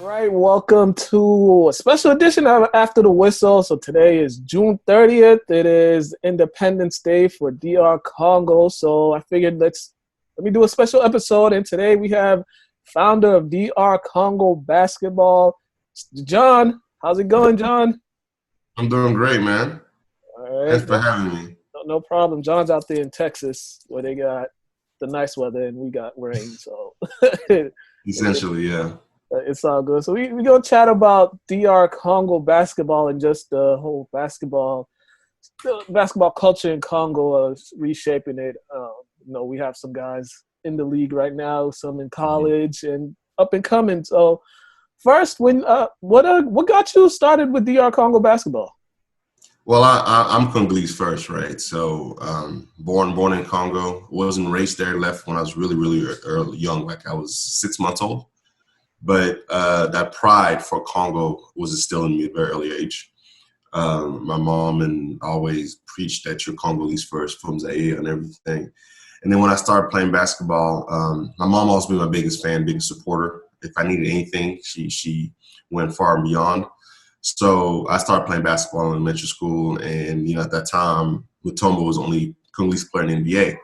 right, welcome to a special edition of After the Whistle. So today is June 30th. It is Independence Day for DR Congo. So I figured let me do a special episode. And today we have founder of DR Congo Basketball, John. How's it going, John? I'm doing great, man. All right, Thanks for having me. no problem. John's out there in Texas where they got the nice weather and we got rain. So Essentially, yeah. it's all good. So we going to chat about DR Congo basketball and just the whole basketball culture in Congo, reshaping it. We have some guys in the league right now, some in college and up and coming. So first, what got you started with DR Congo basketball? Well, I'm Congolese first, right? So born in Congo, wasn't raised there, left when I was really early, young, like I was 6 months old. But that pride for Congo was instilled in me at a very early age. My mom and always preached that you're Congolese first, from Zaire and everything. And then when I started playing basketball, my mom always been my biggest fan, biggest supporter. If I needed anything, she went far and beyond. So I started playing basketball in elementary school, and at that time, Mutombo was the only Congolese player in the NBA.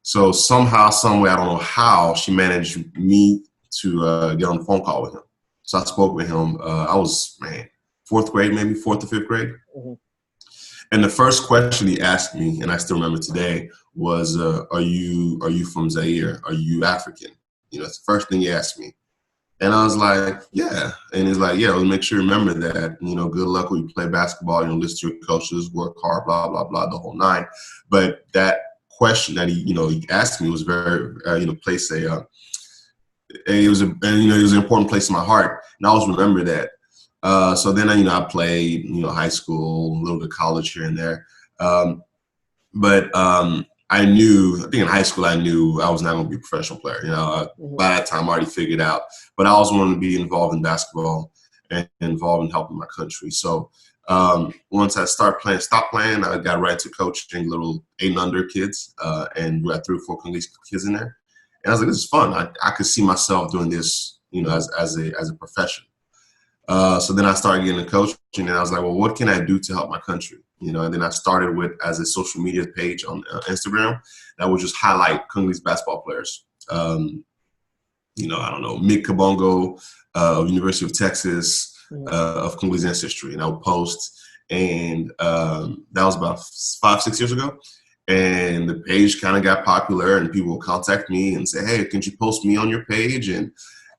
So somehow, some way, I don't know how, she managed me to get on the phone call with him. So I spoke with him. I was, fourth grade, maybe fourth or fifth grade. Mm-hmm. And the first question he asked me, and I still remember today, was, are you from Zaire? Are you African? It's the first thing he asked me. And I was like, yeah. And he's like, yeah, well, make sure you remember that, good luck when you play basketball, listen to your coaches, work hard, blah, blah, blah, the whole nine. But that question that he asked me was very, it was an important place in my heart. And I always remember that. So then, I played, high school, a little bit of college here and there. I think in high school, I knew I was not going to be a professional player. By that time, I already figured out. But I always wanted to be involved in basketball and involved in helping my country. So once I stopped playing, I got right to coaching little 8 and under kids. And we had 3 or 4 Congolese kids in there. And I was like, this is fun. I could see myself doing this, as a profession. So then I started getting a coaching, and I was like, well, what can I do to help my country? And then I started as a social media page on Instagram that would just highlight Congolese basketball players. I don't know, Mukala Kabongo of University of Texas, of Congolese ancestry. And I would post, and that was about 5-6 years ago. And the page kind of got popular, and people would contact me and say, hey, can you post me on your page? And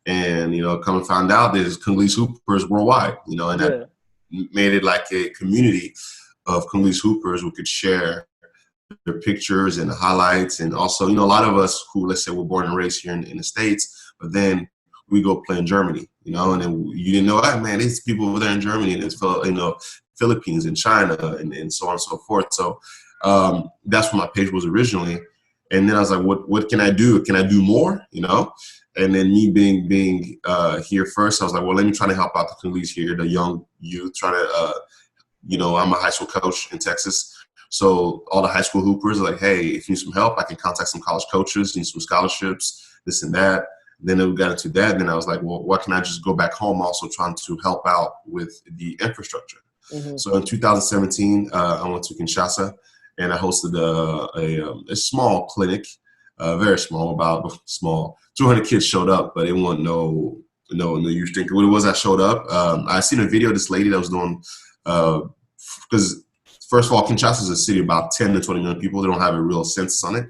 come and find out there's Congolese hoopers worldwide, and that made it like a community of Congolese hoopers who could share their pictures and the highlights. And also, a lot of us who, let's say, were born and raised here in the States, but then we go play in Germany, and then you didn't know, there's people over there in Germany, and it's, Philippines and China and so on and so forth. So that's what my page was originally. And then I was like, what can I do? Can I do more, And then me being here first, I was like, well, let me try to help out the Congolese here, the young youth, trying to, I'm a high school coach in Texas. So all the high school hoopers are like, hey, if you need some help, I can contact some college coaches, need some scholarships, this and that. Then we got into that. And then I was like, well, why can I just go back home also trying to help out with the infrastructure? Mm-hmm. So in 2017, I went to Kinshasa, and I hosted a small clinic. Very small, 200 kids showed up, but it wasn't no huge thing. What it was, I showed up. I seen a video of this lady that was doing, because first of all, Kinshasa is a city of about 10 to 20 million people. They don't have a real census on it.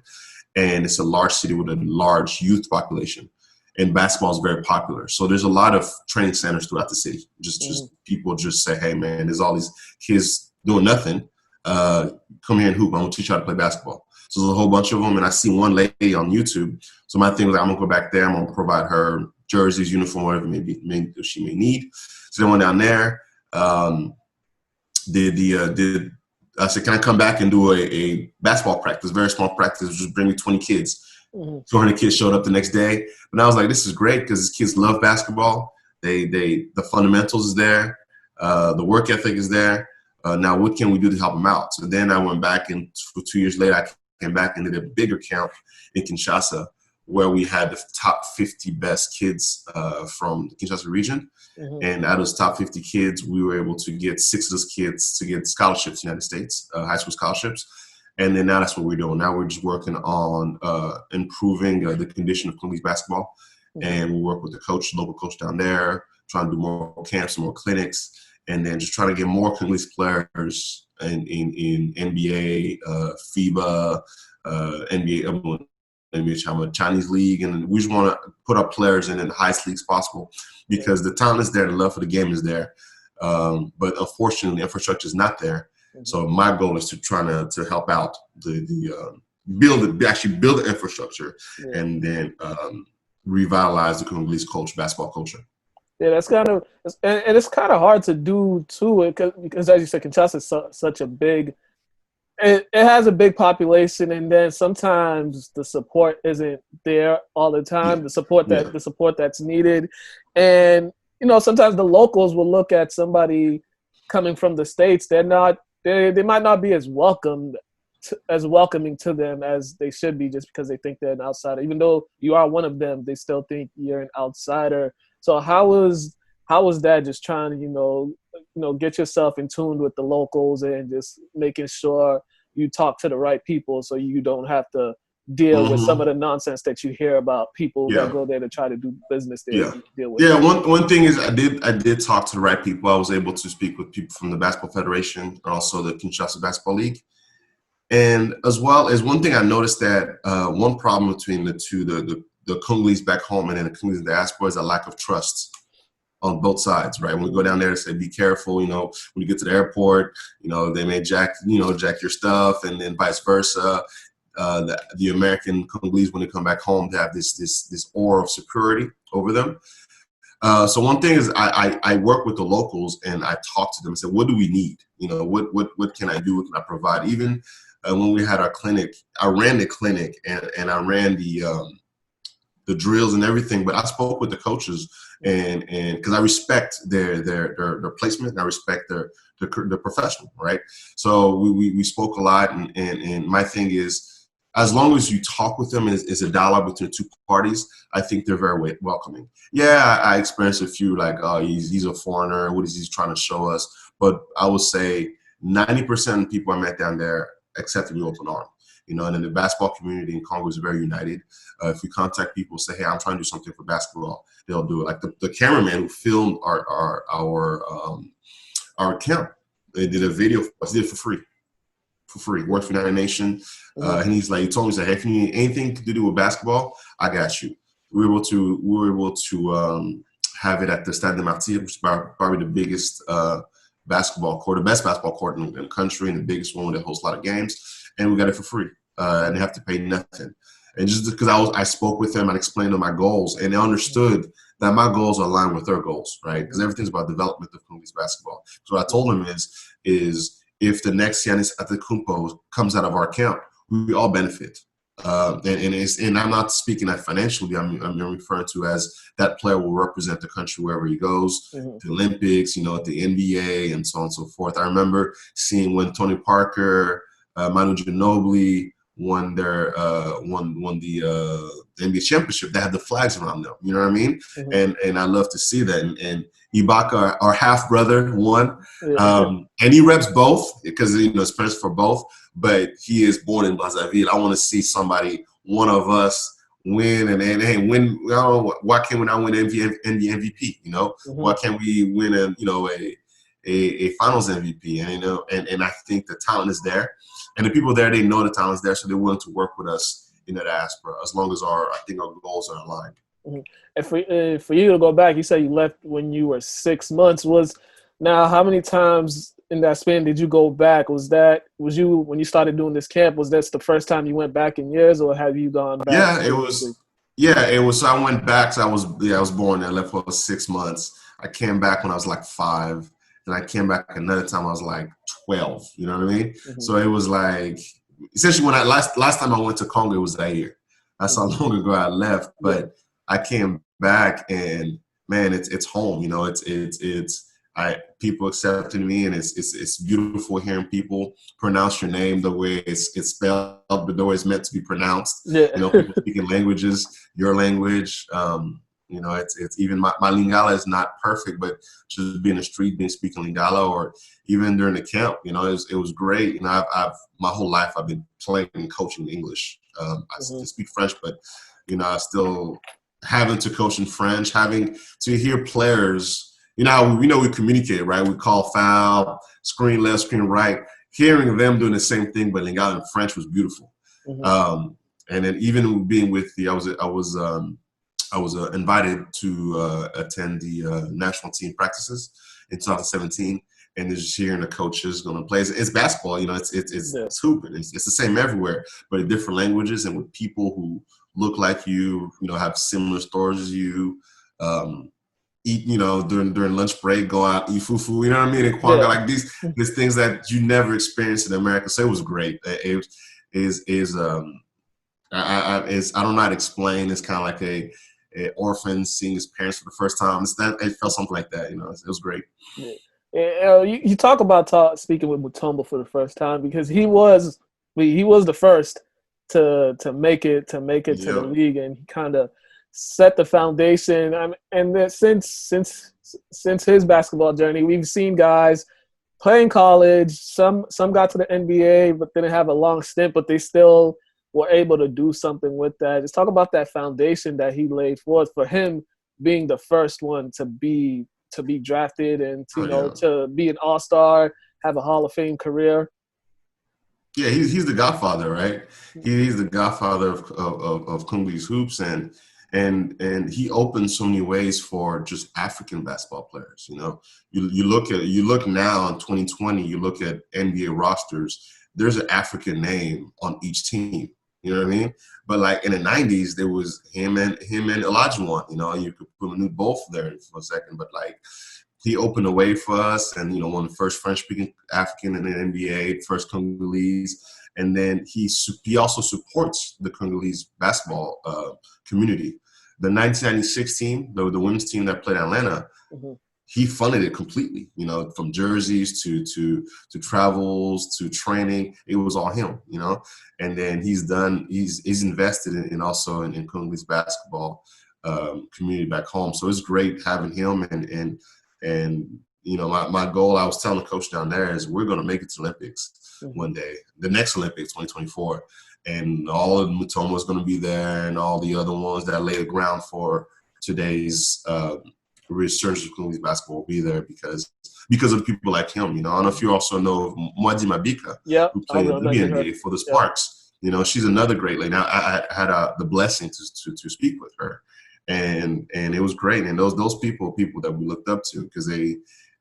And it's a large city with a large youth population. And basketball is very popular. So there's a lot of training centers throughout the city. Just people just say, hey, man, there's all these kids doing nothing. Come here and hoop. I'm going to teach you how to play basketball. So there's a whole bunch of them, and I see one lady on YouTube. So my thing was, I'm going to go back there. I'm going to provide her jerseys, uniform, whatever she may need. So then I went down there. I said, can I come back and do a basketball practice, very small practice, just bring me 20 kids. 200 kids showed up the next day. But I was like, this is great because these kids love basketball. The fundamentals is there. The work ethic is there. Now, what can we do to help them out? So then I went back, and for 2 years later, I came back and did a bigger camp in Kinshasa where we had the top 50 best kids from the Kinshasa region. And out of those top 50 kids, we were able to get 6 of those kids to get scholarships in the United States, high school scholarships. And then now that's what we're doing. Now we're just working on improving the condition of Congolese basketball. And we work with the coach, local coach down there, trying to do more camps and more clinics, and then just trying to get more Congolese players in NBA, FIBA, NBA Chinese league, and we just want to put our players in the highest leagues possible because the talent is there, the love for the game is there, but unfortunately, the infrastructure is not there. So my goal is to try to help out actually build the infrastructure, and then revitalize the Congolese basketball culture. Yeah, that's kind of, and it's kind of hard to do too, because as you said, Kinshasa is such a big. It has a big population, and then sometimes the support isn't there all the time. The support that's needed, and sometimes the locals will look at somebody coming from the States. They might not be as welcoming to them as they should be, just because they think they're an outsider. Even though you are one of them, they still think you're an outsider. So how was that? Just trying to get yourself in tune with the locals and just making sure you talk to the right people, so you don't have to deal with some of the nonsense that you hear about people that go there to try to do business there. Deal with one thing is I did talk to the right people. I was able to speak with people from the Basketball Federation and also the Kinshasa Basketball League. And as well as one thing I noticed that one problem between the two, the Congolese back home and then the Congolese diaspora, is a lack of trust on both sides, right? When we go down there, they say, be careful, when you get to the airport, they may jack your stuff, and then vice versa. The American Congolese, when they come back home, they have this aura of security over them. So one thing is I work with the locals and I talk to them and say, what do we need? What can I do? What can I provide? Even when we had our clinic, I ran the clinic and I ran the drills and everything, but I spoke with the coaches and because I respect their placement and I respect their professional, right? So we spoke a lot, and my thing is, as long as you talk with them, is a dialogue between the two parties, I think they're very welcoming. Yeah, I experienced a few like, oh, he's a foreigner, what is he trying to show us? But I would say 90% of people I met down there accepted me with open arms. And then the basketball community in Congo is very united. If we contact people, say, hey, I'm trying to do something for basketball, they'll do it. Like the cameraman who filmed our camp, they did a video for us, did it for free. Worked for United Nation. And he told me, hey, if you need anything to do with basketball, I got you. We were able to have it at the Stade de Martyrs, which is probably the biggest basketball court, the best basketball court in the country, and the biggest one that hosts a lot of games. And we got it for free. And they have to pay nothing. And just because I spoke with them and explained them my goals, and they understood that my goals are aligned with their goals, right? Because everything's about development of Congolese basketball. So what I told them is if the next Giannis Antetokounmpo comes out of our camp, we all benefit. And I'm not speaking that financially. I'm referring to as that player will represent the country wherever he goes, the Olympics, at the NBA, and so on and so forth. I remember seeing when Tony Parker, Manu Ginobili won the NBA championship, they had the flags around them. You know what I mean? And I love to see that. And Ibaka, our half brother, won, and he reps both because it's parents for both. But he is born in Brazzaville. I want to see one of us win, and hey, win. Why can't we not win NBA MVP? Why can't we win a Finals MVP? And I think the talent is there. And the people there, they know the talent's there, so they're willing to work with us in the diaspora as long as I think our goals are aligned. And for you to go back, you said you left when you were 6 months. How many times in that span did you go back? Was you when you started doing this camp? Was that the first time you went back in years, or have you gone back? Yeah, it was. Yeah, it was. So I went back. So I was born there. I left for 6 months. I came back when I was like 5. And I came back another time I was like 12. You know what I mean? So it was like essentially when last time I went to Congo, it was that year. That's how long ago I left. But I came back and man, it's home. It's people accepted me, and it's beautiful hearing people pronounce your name the way it's spelled, but the way it's meant to be pronounced. Yeah. You know, people speaking languages, your language. You know, it's even my Lingala is not perfect, but just being in the street, being speaking Lingala, or even during the camp, you know, it was great. You know, I've my whole life I've been playing and coaching English. I speak French, but you know, I still having to coach in French, having to hear players. You know, we communicate, right? We call foul, screen left, screen right. Hearing them doing the same thing, but Lingala in French was beautiful. And then even being with I was invited to attend the national team practices in 2017, and just hearing the coaches going to play. It's basketball, you know. It's hooping. It's the same everywhere, but in different languages and with people who look like you know, have similar stories as you. Eat, you know, during lunch break, go out, eat fufu, you know what I mean? And Kwanga, like these things that you never experienced in America. So it was great. I don't know how to explain. It's kind of like a orphan seeing his parents for the first time. It felt something like that, you know. It was great. Yeah. You talk about speaking with Mutombo for the first time, because he was the first to make it to the league, and he kind of set the foundation. And then since his basketball journey, we've seen guys play in college. Some got to the NBA, but didn't have a long stint, but they still were able to do something with that. Just talk about that foundation that he laid forth for him being the first one to be drafted and to be an all-star, have a Hall of Fame career. Yeah, he's the godfather, right? He's the godfather of Congolese hoops, and he opened so many ways for just African basketball players. You know, you look now in 2020, you look at NBA rosters, there's an African name on each team. You know what I mean? But like in the 90s, there was him and Olajuwon. You know, you could put a new both there for a second, but like he opened a way for us, and you know, one of the first French-speaking African in the NBA, first Congolese, and then he also supports the Congolese basketball community. The 1996 team, the women's team that played Atlanta, he funded it completely. You know, from jerseys to travels to training, it was all him. You know, and then he's invested in also in Congolese basketball community back home. So it's great having him, and you know, my goal, I was telling the coach down there, is we're going to make it to Olympics one day, the next Olympics, 2024. And all of Mutombo is going to be there, and all the other ones that lay the ground for today's resurgence of Congolese basketball will be there because of people like him. You know, I don't know if you also know of Mwadi Mabika, who played in the NBA for the Sparks. You know, she's another great lady. Now, I had the blessing to speak with her, and it was great. And those people that we looked up to, because they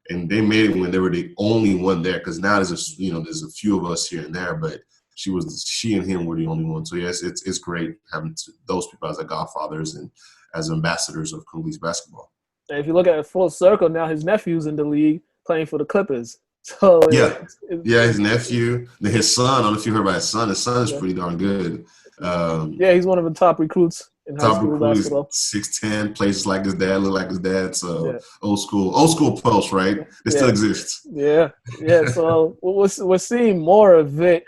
made it when they were the only one there. Because now there's a few of us here and there, but she and him were the only ones. So yes, it's great having those people as godfathers and as ambassadors of Congolese basketball. And if you look at it full circle, now his nephew's in the league playing for the Clippers. So his nephew, then his son. I don't know if you heard about his son. His son is pretty darn good. He's one of the top recruits in high school basketball. 6'10", plays like his dad, look like his dad. So old school post, right? It still exists. Yeah. So we're seeing more of it.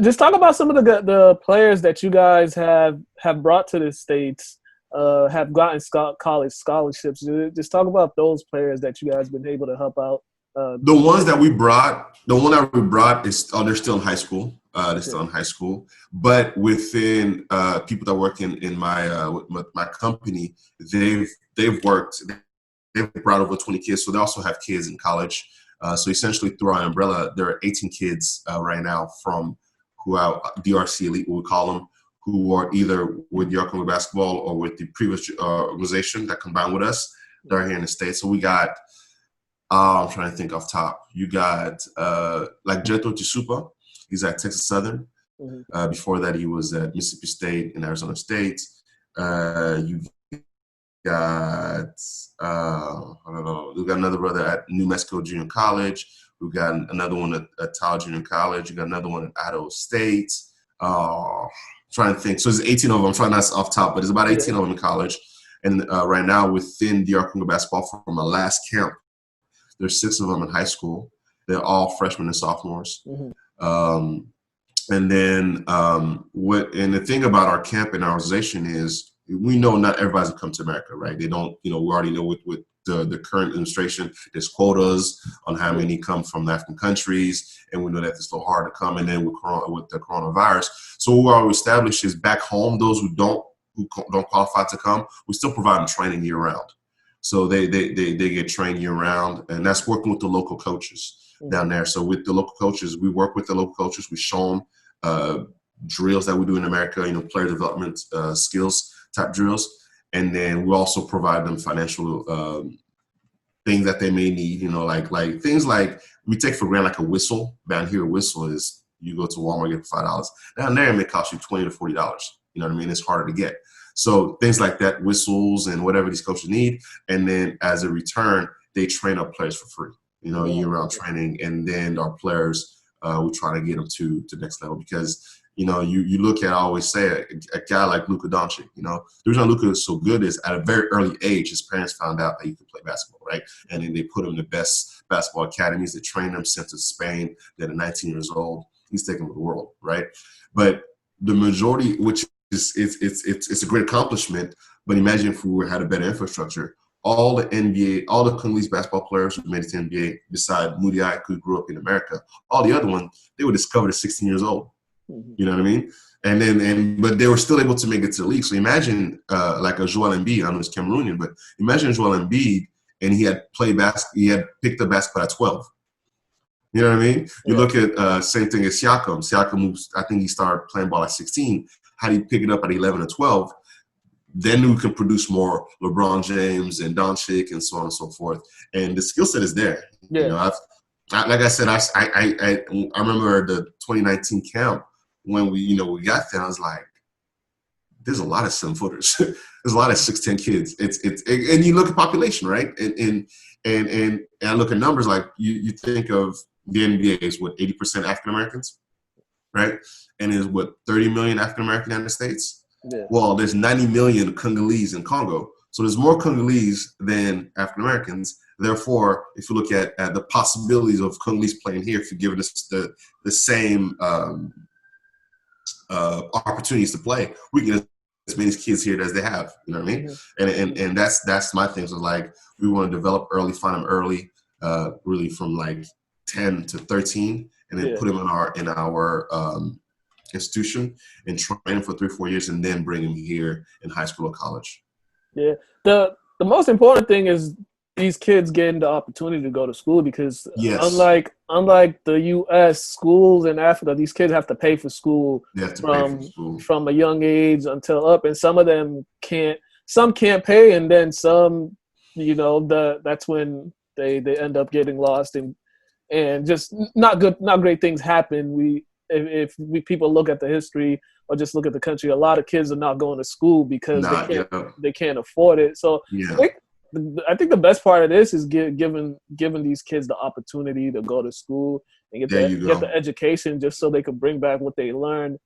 Just talk about some of the players that you guys have brought to the States, have gotten college scholarships. Just talk about those players that you guys been able to help out. The one that we brought is they're still in high school. They're still in high school, but within people that work in my company, they've brought over 20 kids. So they also have kids in college. So essentially, through our umbrella, there are 18 kids right now from who are DRC Elite, we call them, who are either with DR Congo Basketball or with the previous organization that combined with us. They're here in the States. So we got, I'm trying to think off top. You got like Jeto Tisupa. He's at Texas Southern. Before that, he was at Mississippi State and Arizona State. You got, I don't know, we got another brother at New Mexico Junior College. We've got another one at Tau Junior College. You got another one at Idaho State. Trying to think. So there's 18 of them. I'm trying not off top, but there's about 18 of them in college. And right now within DR Congo Basketball, from my last camp, There's 6 of them in high school. They're all freshmen and sophomores. And then and the thing about our camp and our organization is we know not everybody's gonna come to America, right? They don't, we already know with the current administration, there's quotas on how many come from African countries, and we know that it's a little hard to come. And then with the coronavirus, so what we established is back home, those who don't qualify to come, we still provide them training year round. So they get trained year round, and that's working with the local coaches down there. So with the local coaches, we work with the local coaches. We show them drills that we do in America, player development skills type drills. And then we also provide them financial things that they may need, like things like we take for granted, like a whistle. Down here, a whistle is you go to Walmart, get for $5. Down there, it may cost you $20 to $40. You know what I mean? It's harder to get. So things like that, whistles and whatever these coaches need. And then as a return, they train our players for free, year-round training. And then our players, we try to get them to the next level because, you look at, I always say, a guy like Luka Doncic, the reason Luka is so good is at a very early age, his parents found out that he could play basketball, right? And then they put him in the best basketball academies. They trained him, sent to Spain. Then at 19 years old, he's taking over the world, right? But the majority, which it's a great accomplishment, but imagine if we had a better infrastructure. All the NBA, all the Congolese basketball players who made it to NBA, beside Mudiai, who grew up in America, all the other ones, they were discovered at 16 years old. You know what I mean? But they were still able to make it to the league. So imagine like a Joel Embiid, I know he's Cameroonian, but imagine Joel Embiid and he had picked up basketball at 12. You know what I mean? You look at same thing as Siakam. Siakam, I think he started playing ball at 16. How do you pick it up at 11 or 12? Then we can produce more LeBron James and Doncic and so on and so forth. And the skill set is there. Yeah. Like I said, I remember the 2019 camp when we got there. I was like, there's a lot of 7-footers. There's a lot of 6'10" kids. And you look at population, right? And I look at numbers like you think of the NBA is what 80% African Americans, right? And is what 30 million African American in the United States. Yeah. Well, there's 90 million Congolese in Congo, so there's more Congolese than African Americans. Therefore, if you look at the possibilities of Congolese playing here, if you're giving us the same opportunities to play, we can get as many kids here as they have. You know what I mean? Mm-hmm. And that's my thing. So like we want to develop early, find them early, really from like 10 to 13, and then put them in our institution and train them for 3 or 4 years, and then bring them here in high school or college. Yeah, the most important thing is these kids getting the opportunity to go to school because unlike the U.S. schools in Africa, these kids have to pay for school from a young age until up, and some of them can't. Some can't pay, and then some, that's when they end up getting lost and just not great things happen. If people look at the history or just look at the country, a lot of kids are not going to school because they can't afford it. So I think the best part of this is giving these kids the opportunity to go to school and get the education, just so they can bring back what they learned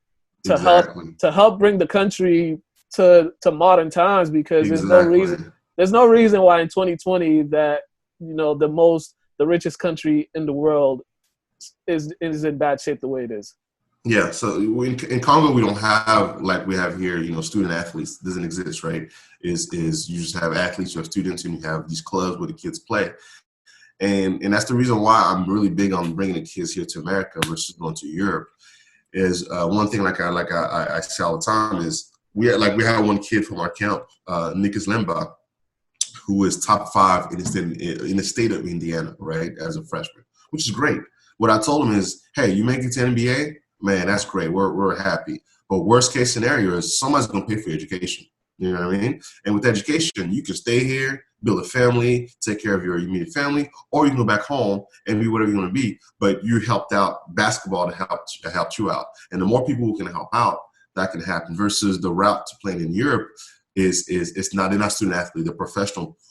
to help bring the country to modern times. Because there's no reason why in 2020 that the richest country in the world is in bad shape the way it is. Yeah, so in Congo we don't have like we have here, student athletes. It doesn't exist, right? Is you just have athletes, you have students, and you have these clubs where the kids play, and that's the reason why I'm really big on bringing the kids here to America versus going to Europe. Is one thing I say all the time is we had one kid from our camp, Nikas Lemba, who is top 5 in the state of Indiana, right, as a freshman, which is great. What I told him is, hey, you make it to NBA, man, that's great. We're happy. But worst case scenario is somebody's going to pay for your education. You know what I mean? And with education, you can stay here, build a family, take care of your immediate family, or you can go back home and be whatever you want to be. But you helped out basketball to help you out. And the more people who can help out, that can happen. Versus the route to playing in Europe is they're not student athletes,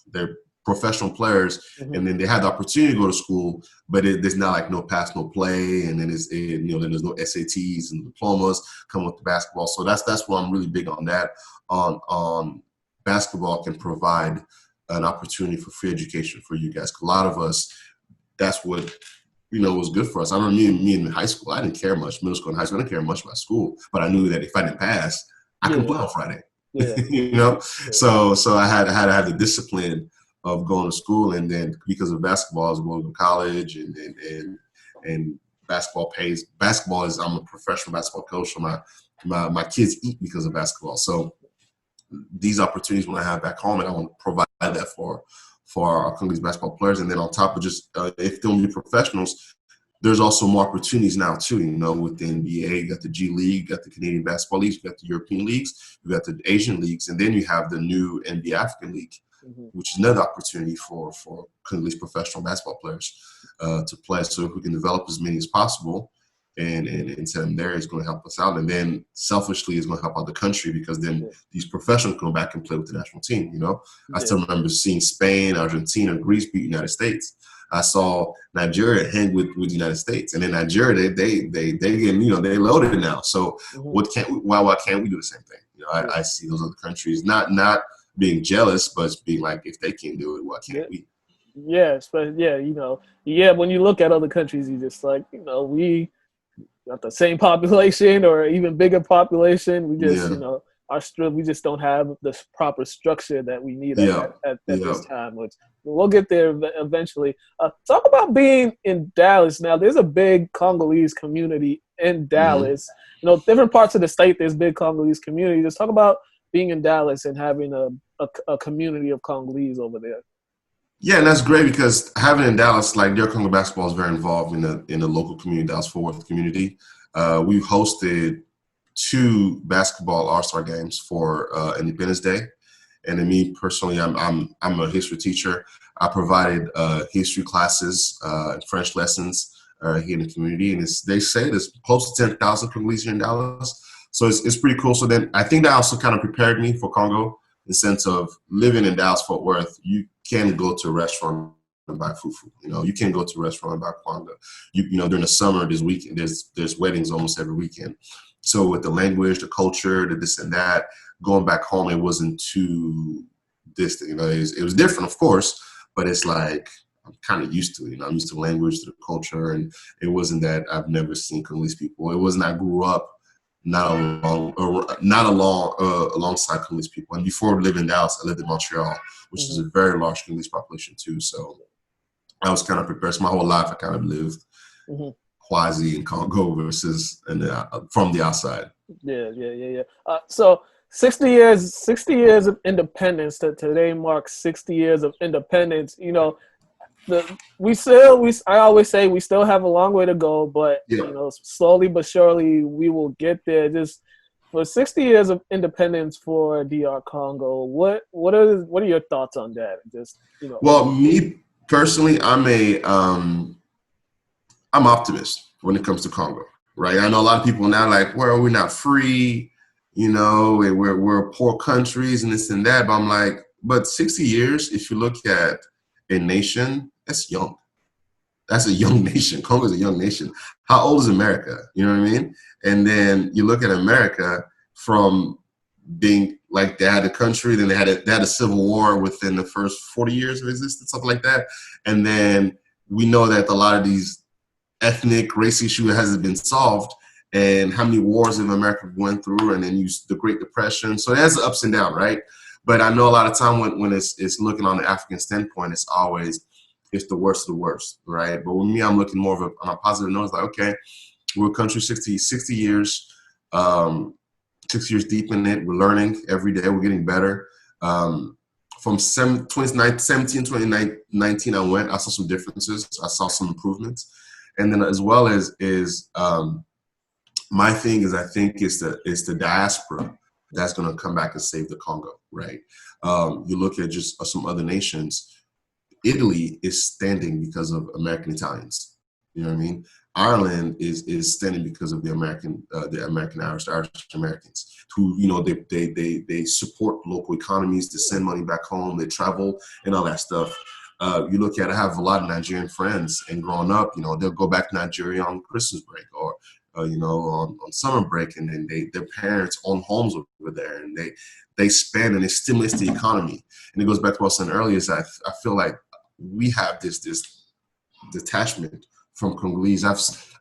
they're professional players, and then they had the opportunity to go to school, but there's not like no pass, no play, and then then there's no SATs and diplomas come with the basketball. So that's why I'm really big on that. On basketball can provide an opportunity for free education for you guys. A lot of us, that's what, was good for us. I remember me in high school, I didn't care much. Middle school and high school, I didn't care much about school, but I knew that if I didn't pass, I couldn't play on Friday. Yeah. Yeah. So I had to have the discipline of going to school, and then because of basketball, I was going to college, and basketball pays. Basketball is, I'm a professional basketball coach, so my kids eat because of basketball. So these opportunities when I have back home, and I want to provide that for our Congolese basketball players. And then on top of just if they'll be professionals, there's also more opportunities now too. With the NBA, you got the G League, you got the Canadian Basketball Leagues, you got the European leagues, you got the Asian leagues, and then you have the new NBA African League, which is another opportunity for Congolese professional basketball players to play. So if we can develop as many as possible and send them there, it's going to help us out. And then selfishly, it's going to help out the country, because then these professionals come back and play with the national team. I still remember seeing Spain, Argentina, Greece beat the United States. I saw Nigeria hang with the United States, and in Nigeria they get, they loaded now. So why can't we do the same thing? I see those other countries not being jealous, but being like, if they can't do it, why can't we? Yes, but when you look at other countries, you just like, we got the same population or even bigger population. We just, we just don't have the proper structure that we need at this time, which we'll get there eventually. Talk about being in Dallas now. There's a big Congolese community in Dallas. Different parts of the state, there's big Congolese communities. Just talk about being in Dallas and having a community of Congolese over there. Yeah, and that's great, because having in Dallas, like their Congo Basketball is very involved in the local community, Dallas-Fort Worth community. We've hosted 2 basketball All-Star games for Independence Day, and then me personally, I'm a history teacher. I provided history classes, French lessons here in the community, and they say there's close to 10,000 Congolese here in Dallas, so it's pretty cool. So then I think that also kind of prepared me for Congo, in the sense of living in Dallas-Fort Worth. You can go to a restaurant and buy fufu. You can go to a restaurant and buy kwanga. During the summer, there's weddings almost every weekend. So with the language, the culture, the this and that, going back home, it wasn't too distant. It was different, of course, but it's like I'm kind of used to it. I'm used to the language, to the culture, and it wasn't that I've never seen Congolese people. It wasn't I grew up alongside Congolese people. And before living in Dallas, I lived in Montreal, which is a very large Congolese population too. So I was kind of prepared. So my whole life, I kind of lived quasi in Congo versus from the outside. Yeah. So 60 years of independence. Today marks 60 years of independence. I always say we still have a long way to go, but slowly but surely we will get there. Just for 60 years of independence for DR Congo, what are your thoughts on that? Well, me personally, I'm optimist when it comes to Congo, right? I know a lot of people now like, well, we're not free, we're poor countries and this and that, but I'm like, but 60 years, if you look at a nation, that's young. That's a young nation. Congo is a young nation. How old is America? You know what I mean? And then you look at America from being like, they had a country, then they had a civil war within the first 40 years of existence, something like that. And then we know that a lot of these ethnic race issue hasn't been solved, and how many wars have America went through, and then the Great Depression. So it has ups and downs, right? But I know a lot of time when it's looking on the African standpoint, it's the worst of the worst, right? But with me, I'm looking more of on a positive note. It's like, okay, we're a country 60 years, 6 years deep in it. We're learning every day. We're getting better. From 2017, 2019, I saw some differences. I saw some improvements. And then as well as my thing is, I think it's the diaspora that's going to come back and save the Congo, right? You look at just some other nations. Italy is standing because of American Italians. You know what I mean? Ireland is standing because of the American Irish Americans who, they support local economies, to send money back home, they travel and all that stuff. You look at, I have a lot of Nigerian friends, and growing up, they'll go back to Nigeria on Christmas break or, on summer break, and then their parents own homes over there, and they spend and it stimulates the economy. And it goes back to what I was saying earlier, is I feel like we have this detachment from Congolese.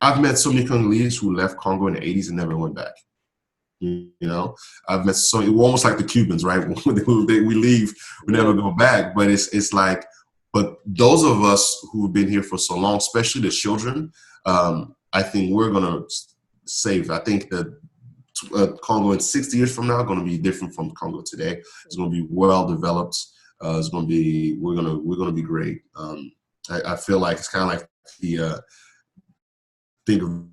I've met so many Congolese who left Congo in the 80s and never went back. You know, I've met so almost like the Cubans, right? When we leave, we never go back. But it's like, but those of us who've been here for so long, especially the children, I think we're gonna save. I think that Congo in 60 years from now going to be different from Congo today. It's going to be well developed. It's going to be we're going to be great. I feel like it's kind of like the think of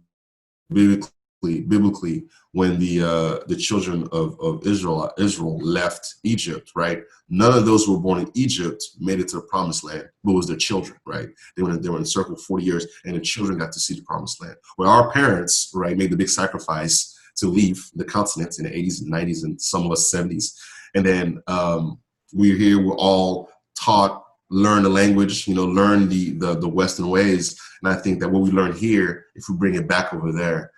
biblically when the children of Israel left Egypt, right? None of those who were born in Egypt made it to the promised land, but it was their children, right? They were in a circle for 40 years, and the children got to see the promised land. Where our parents, right, made the big sacrifice to leave the continent in the 80s and 90s and some of us 70s. And then we're here, we're all taught, learn the language, learn the Western ways. And I think that what we learn here, if we bring it back over there,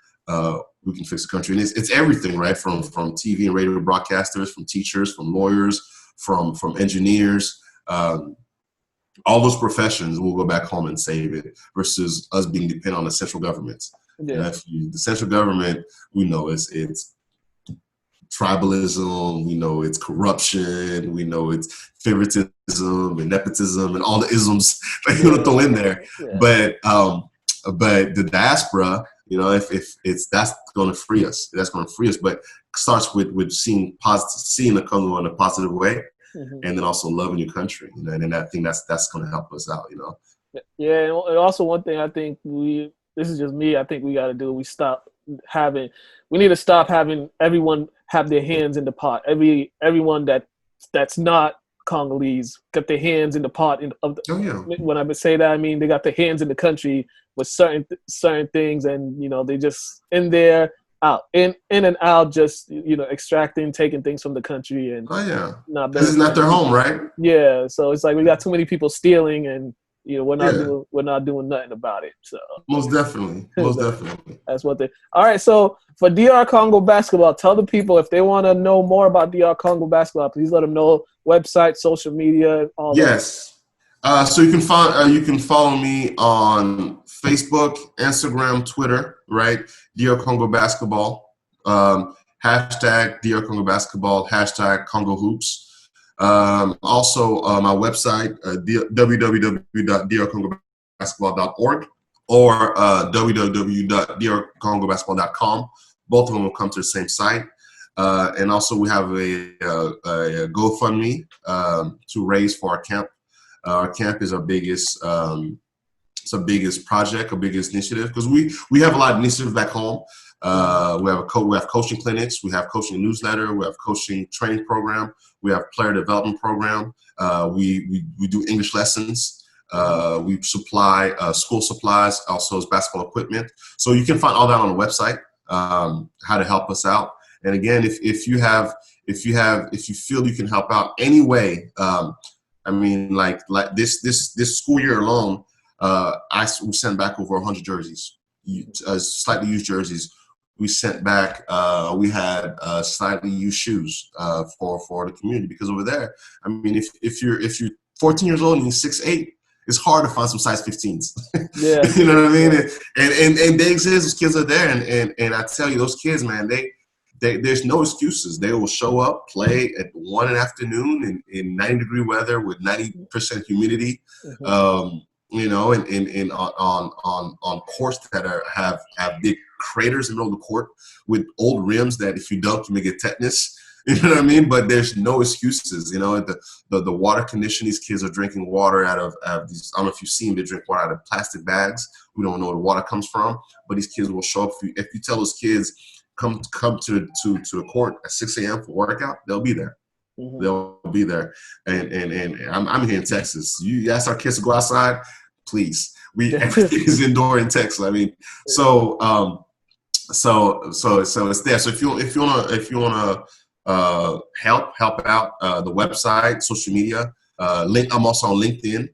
we can fix the country. And it's everything, right? From TV and radio broadcasters, from teachers, from lawyers, from engineers, all those professions will go back home and save it versus us being dependent on the central government. Yeah. The central government, we know it's tribalism, we know it's corruption, we know it's favoritism and nepotism and all the isms that you want to throw in there. Yeah. But the diaspora, if it's that's going to free us. That's going to free us. But it starts with seeing the Congo in a positive way, and then also loving your country. And I think that's going to help us out. Yeah, and also one thing I think this is just me. I think we got to do. We need to stop having everyone have their hands in the pot. Everyone that's not Congolese got their hands in the pot. When I say that, I mean they got their hands in the country with certain things, and they just in there, out, in and out, just extracting, taking things from the country, and this is not their home, right? Yeah, so it's like we got too many people stealing, and we're not doing nothing about it. So most definitely. That's what they. All right, so for DR Congo Basketball, tell the people if they want to know more about DR Congo Basketball, please let them know website, social media, all that. Yes. So you can follow me on Facebook, Instagram, Twitter, right? DR Congo Basketball, hashtag DR Congo Basketball, hashtag Congo Hoops. Also, my website, www.drcongobasketball.org or www.drcongobasketball.com. Both of them will come to the same site. And also, we have a GoFundMe to raise for our camp. Our camp is our biggest, project, our biggest initiative, because we have a lot of initiatives back home. We have coaching clinics, we have coaching newsletter, we have coaching training program, we have player development program. We do English lessons. We supply school supplies, also as basketball equipment. So you can find all that on the website. How to help us out. And again, if you feel you can help out any way. I mean, like this school year alone, we sent back over 100 jerseys, slightly used jerseys. We sent back. We had slightly used shoes for the community, because over there, I mean, if you're 14 years old and you're 6'8", it's hard to find some size 15s. Yeah, you know what I mean. And they exist. Those kids are there, and I tell you, those kids, man, there's no excuses. They will show up, play at 1 in the afternoon in 90-degree weather with 90% humidity, on courts that have big craters in the middle of the court with old rims that if you dunk, you may get tetanus. You know what I mean? But there's no excuses. The water condition, these kids are drinking water out of these. I don't know if you've seen, they drink water out of plastic bags. We don't know where the water comes from, but these kids will show up. If you tell those kids, come to a court at 6 a.m. for workout, they'll be there. They'll be there. And I'm here in Texas. You ask our kids to go outside, please. Everything is indoor in Texas. I mean, so it's there. So if you wanna help out, the website, social media, I'm also on LinkedIn.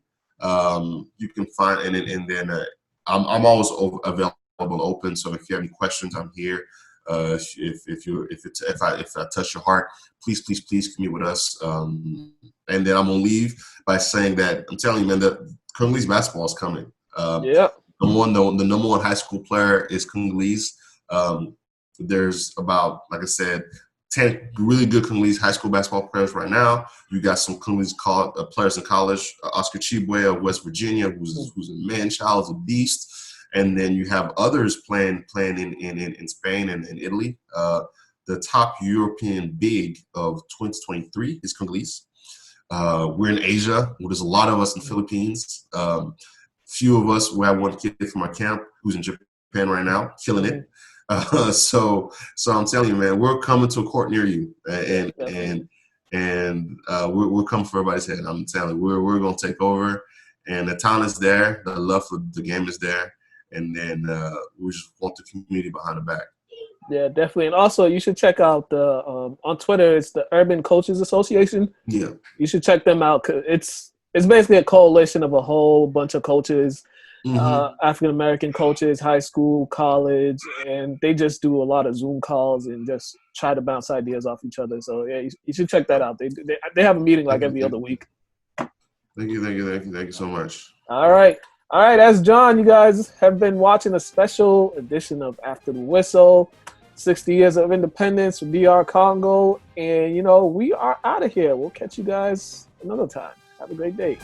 You can find and then I'm always available, open. So if you have any questions, I'm here. If I touch your heart, please commute with us. And then I'm gonna leave by saying that I'm telling you, man, that Congolese basketball is coming. Yeah. The number one high school player is Congolese. There's about, like I said, 10 really good Congolese high school basketball players right now. You got some Congolese players in college. Oscar Chibwe of West Virginia, who's a man-child, is a beast. And then you have others playing in Spain and in Italy. The top European big of 2023 is Congolese. We're in Asia. There's a lot of us in the Philippines. Few of us. We have one kid from our camp who's in Japan right now, killing it. So I'm telling you, man, we're coming to a court near you, and we're coming for everybody's head. I'm telling you, we're gonna take over, and the talent is there, the love for the game is there, and then we just want the community behind the back. Yeah, definitely. And also, you should check out the on Twitter. It's the Urban Coaches Association. Yeah, you should check them out. 'Cause it's basically a coalition of a whole bunch of coaches, African American coaches, high school, college, and they just do a lot of Zoom calls and just try to bounce ideas off each other. So yeah, you should check that out. They have a meeting like every other week. Thank you so much. All right. That's John. You guys have been watching a special edition of After the Whistle. 60 years of independence from DR Congo. And, we are out of here. We'll catch you guys another time. Have a great day.